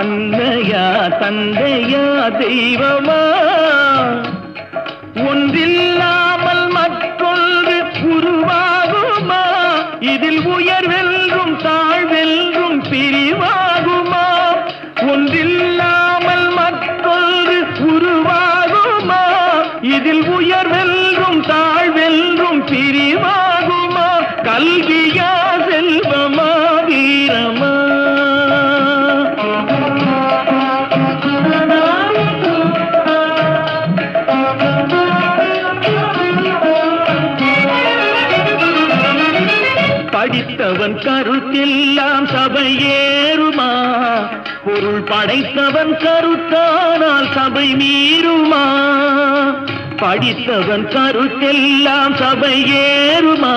அன்னையா தந்தையா தெய்வமா ஒன்றில்லாமல் மற்றொன்று உருவாகுமா இதில் உயர்வென்றும் தாழ்வென்றும் பிரிவாகுமா ஒன்றில்லாமல் மற்றொன்று உருவாகுமா இதில் உயர்வென்றும் தாழ்வென்றும் பிரிவாகுமா கல்வியா செல்வமா வீரமா படித்தவன் கருத்தெல்லாம் சபை ஏறுமா பொருள் படைத்தவன் கருத்தானால் சபை மீறுமா படித்தவன் கருத்தெல்லாம் சபை ஏறுமா